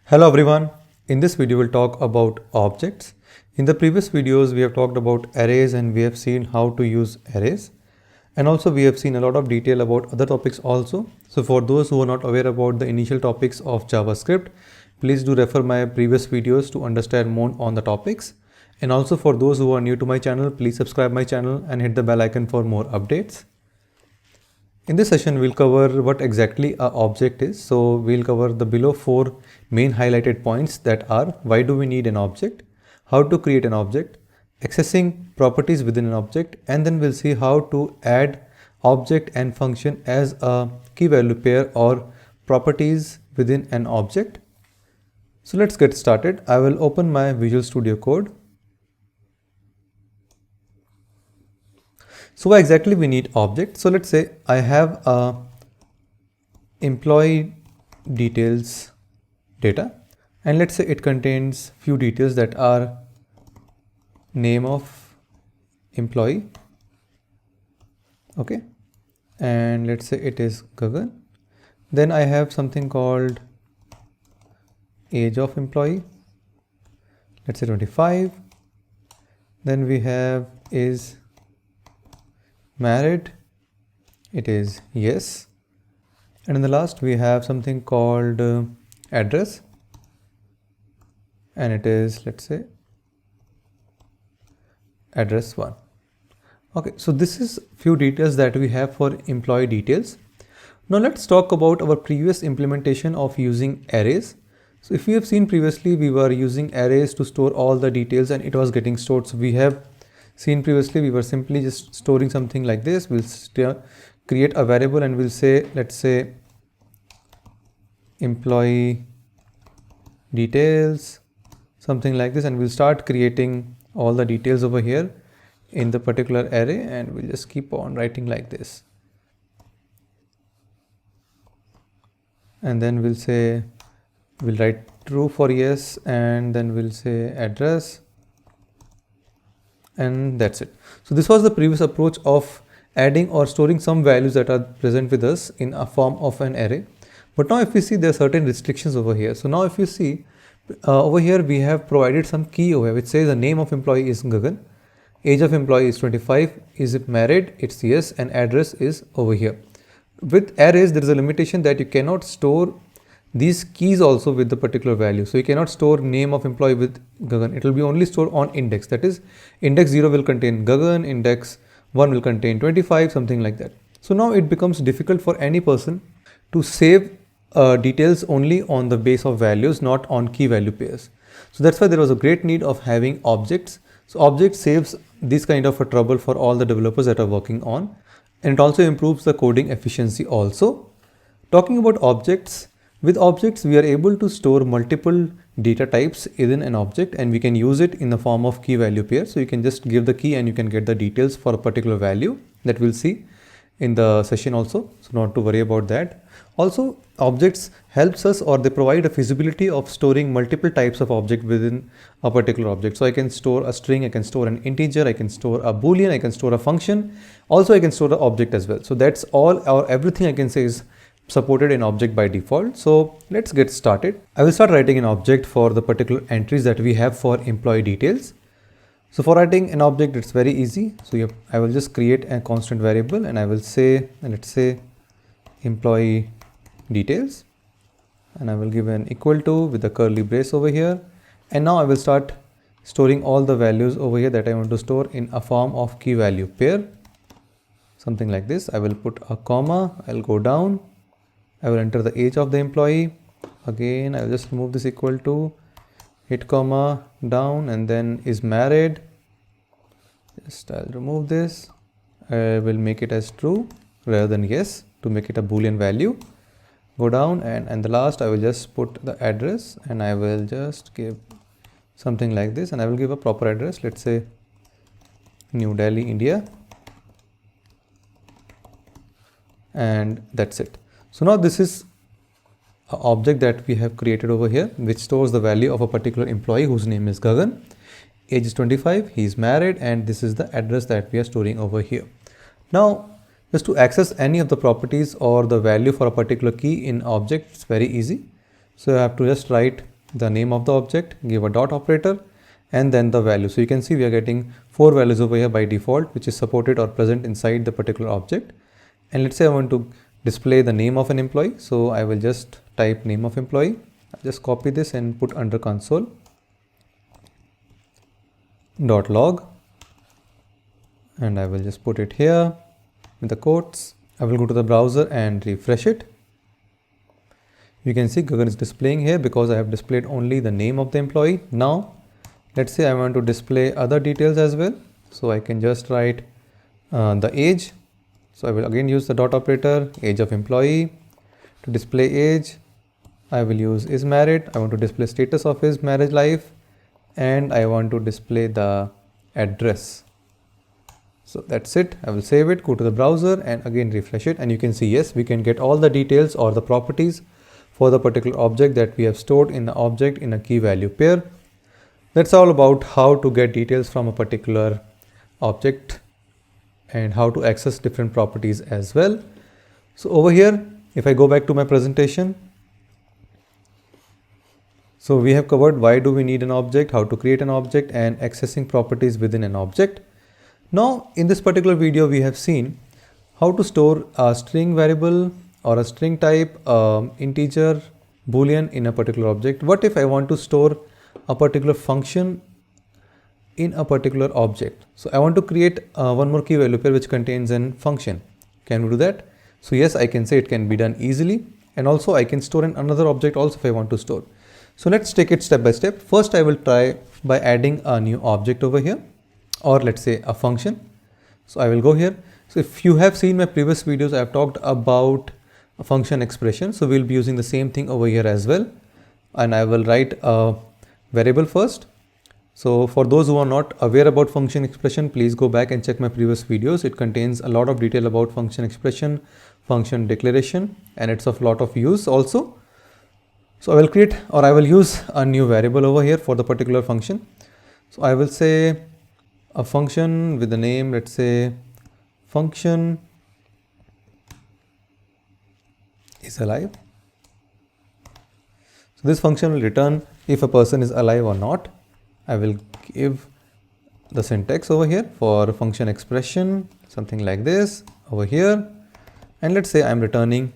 Hello everyone, in this video we'll talk about objects. In the previous videos we have talked about arrays and we have seen how to use arrays, and also we have seen a lot of detail about other topics also. So for those who are not aware about the initial topics of JavaScript, please do refer my previous videos to understand more on the topics. And also for those who are new to my channel, please subscribe my channel and hit the bell icon for more updates. In this session, we'll cover what exactly an object is. So we'll cover the below 4 main highlighted points that are: why do we need an object, how to create an object, accessing properties within an object, and then we'll see how to add object and function as a key value pair or properties within an object. So let's get started. I will open my Visual Studio Code. So why exactly we need object? So let's say I have a employee details data, and let's say it contains few details that are name of employee, okay, and let's say it is Gagan. Then I have something called age of employee, let's say 25. Then we have is married, it is yes. And in the last we have something called address, and it is, let's say, address 1. Okay, so this is few details that we have for employee details. Now let's talk about our previous implementation of using arrays. So if we have seen previously, we were using arrays to store all the details and it was getting stored. So we have seen previously we were simply just storing something like this. We'll create a variable and we'll say, let's say, employee details, something like this, and we'll start creating all the details over here in the particular array, and we'll just keep on writing like this. And then we'll say, we'll write true for yes, and then we'll say address, and that's it. So this was the previous approach of adding or storing some values that are present with us in a form of an array. But now if we see, there are certain restrictions over here. So now if you see over here, we have provided some key over here which says the name of employee is Gagan, age of employee is 25, is it married, it's yes, and address is over here. With arrays, there is a limitation that you cannot store these keys also with the particular value. So you cannot store name of employee with Gagan. It will be only stored on index. That is, index 0 will contain Gagan, index 1 will contain 25, something like that. So now it becomes difficult for any person to save details only on the base of values, not on key value pairs. So that's why there was a great need of having objects. So object saves this kind of a trouble for all the developers that are working on, and it also improves the coding efficiency also. Talking about objects, with objects, we are able to store multiple data types within an object, and we can use it in the form of key value pair. So you can just give the key and you can get the details for a particular value that we'll see in the session also. So not to worry about that. Also, objects helps us, or they provide a feasibility of storing multiple types of object within a particular object. So I can store a string, I can store an integer, I can store a boolean, I can store a function. Also, I can store an object as well. So that's all, or everything I can say is supported in object by default. So let's get started. I will start writing an object for the particular entries that we have for employee details. So for writing an object, it's very easy. So I will just create a constant variable and I will say, let's say, employee details, and I will give an equal to with a curly brace over here. And now I will start storing all the values over here that I want to store in a form of key value pair, something like this. I will put a comma, I'll go down, I will enter the age of the employee. Again, I will just remove this equal to, hit comma, down, and then is married. Just I'll remove this. I will make it as true rather than yes to make it a boolean value. Go down, and the last I will just put the address, and I will just give something like this, and I will give a proper address. Let's say New Delhi, India, and that's it. So now this is an object that we have created over here, which stores the value of a particular employee whose name is Gagan, age is 25, he is married, and this is the address that we are storing over here. Now, just to access any of the properties or the value for a particular key in object, it's very easy. So I have to just write the name of the object, give a dot operator, and then the value. So you can see we are getting 4 values over here by default, which is supported or present inside the particular object. And let's say I want to display the name of an employee. So I will just type name of employee. I'll just copy this and put under console dot log, and I will just put it here with the quotes. I will go to the browser and refresh it. You can see Gagan is displaying here because I have displayed only the name of the employee. Now let's say I want to display other details as well. So I can just write the age. So I will again use the dot operator, age of employee. To display age, I will use is married. I want to display status of his marriage life, and I want to display the address. So that's it. I will save it, go to the browser and again refresh it, and you can see yes, we can get all the details or the properties for the particular object that we have stored in the object in a key value pair. That's all about how to get details from a particular object and how to access different properties as well. So over here, if I go back to my presentation, so we have covered why do we need an object, how to create an object, and accessing properties within an object. Now in this particular video we have seen how to store a string variable or a string type, integer, boolean in a particular object. What if I want to store a particular function in a particular object? So I want to create one more key value pair which contains an function. Can we do that? So yes, I can say it can be done easily, and also I can store in another object also if I want to store. So let's take it step by step. First I will try by adding a new object over here, or let's say a function. So I will go here. So if you have seen my previous videos, I have talked about a function expression. So we'll be using the same thing over here as well. And I will write a variable first. So for those who are not aware about function expression, please go back and check my previous videos. It contains a lot of detail about function expression, function declaration, and it's of lot of use also. So I will create, or I will use a new variable over here for the particular function. So I will say a function with the name, let's say function is alive. So this function will return if a person is alive or not. I will give the syntax over here for function expression, something like this over here. And let's say I'm returning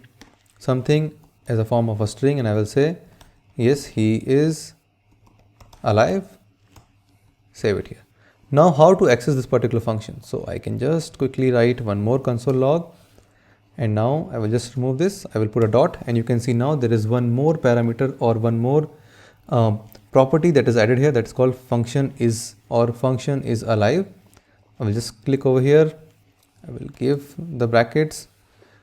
something as a form of a string, and I will say yes, he is alive. Save it here. Now how to access this particular function? So I can just quickly write one more console log, and now I will just remove this. I will put a dot, and you can see now there is one more parameter or one more property that is added here, that's called function is, or function is alive. I will just click over here. I will give the brackets,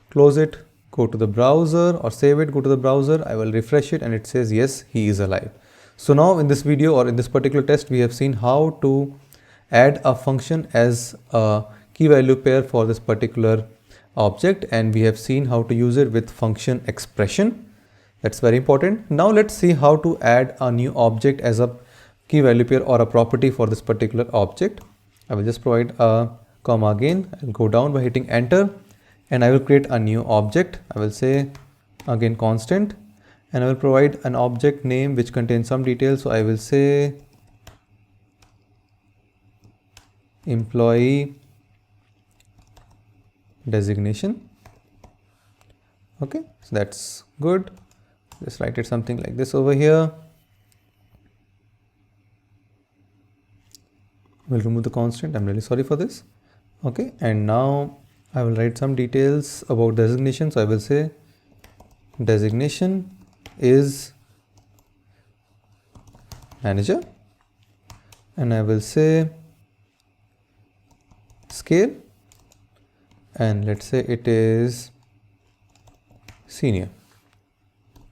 close it, go to the browser, or save it, go to the browser. I will refresh it and it says yes, he is alive. So now in this video or in this particular test, we have seen how to add a function as a key value pair for this particular object, and we have seen how to use it with function expression. That's very important. Now let's see how to add a new object as a key value pair or a property for this particular object. I will just provide a comma again. I'll go down by hitting enter, and I will create a new object. I will say again constant, and I will provide an object name which contains some details. So I will say employee designation. Okay, so that's good. Just write it something like this over here. We'll remove the constant. I'm really sorry for this. Okay, and now I will write some details about designation. So I will say designation is manager, and I will say scale, and let's say it is senior,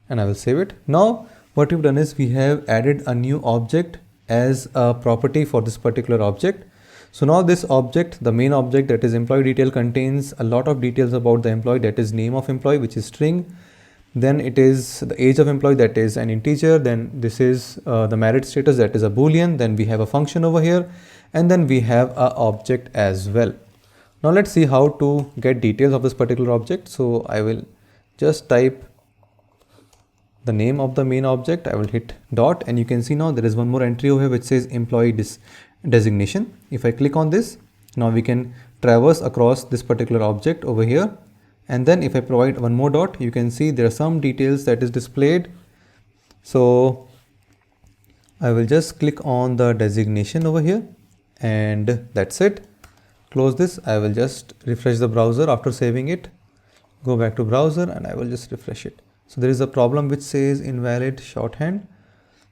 and I will save it. Now what we've done is we have added a new object as a property for this particular object. So now this object, the main object, that is employee detail, contains a lot of details about the employee, that is name of employee, which is string. Then it is the age of employee, that is an integer. Then this is the marriage status, that is a boolean. Then we have a function over here, and then we have a object as well. Now let's see how to get details of this particular object. So I will just type the name of the main object. I will hit dot, and you can see now there is one more entry over here which says employee designation. If I click on this, now we can traverse across this particular object over here. And then if I provide one more dot, you can see there are some details that is displayed. So I will just click on the designation over here, and that's it. Close this. I will just refresh the browser after saving it. Go back to browser and I will just refresh it. So there is a problem which says invalid shorthand.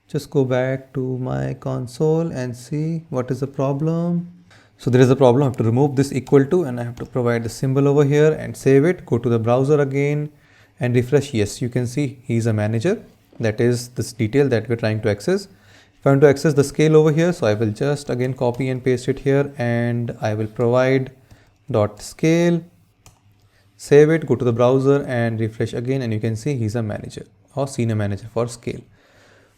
Just go back to my console and see what is the problem. So there is a problem. I have to remove this equal to, and I have to provide the symbol over here and save it. Go to the browser again and refresh. Yes, you can see he's a manager. That is this detail that we're trying to access. If I want to access the scale over here, so I will just again copy and paste it here, and I will provide dot scale, save it, go to the browser and refresh again, and you can see he's a manager or senior manager for scale.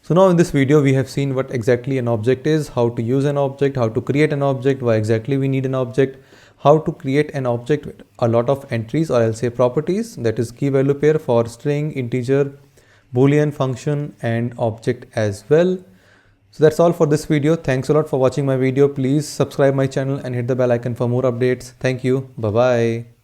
So now in this video we have seen what exactly an object is, how to use an object, how to create an object, why exactly we need an object, how to create an object with a lot of entries, or I'll say properties, that is key value pair for string, integer, boolean, function and object as well. So that's all for this video. Thanks a lot for watching my video. Please subscribe my channel and hit the bell icon for more updates. Thank you. Bye bye.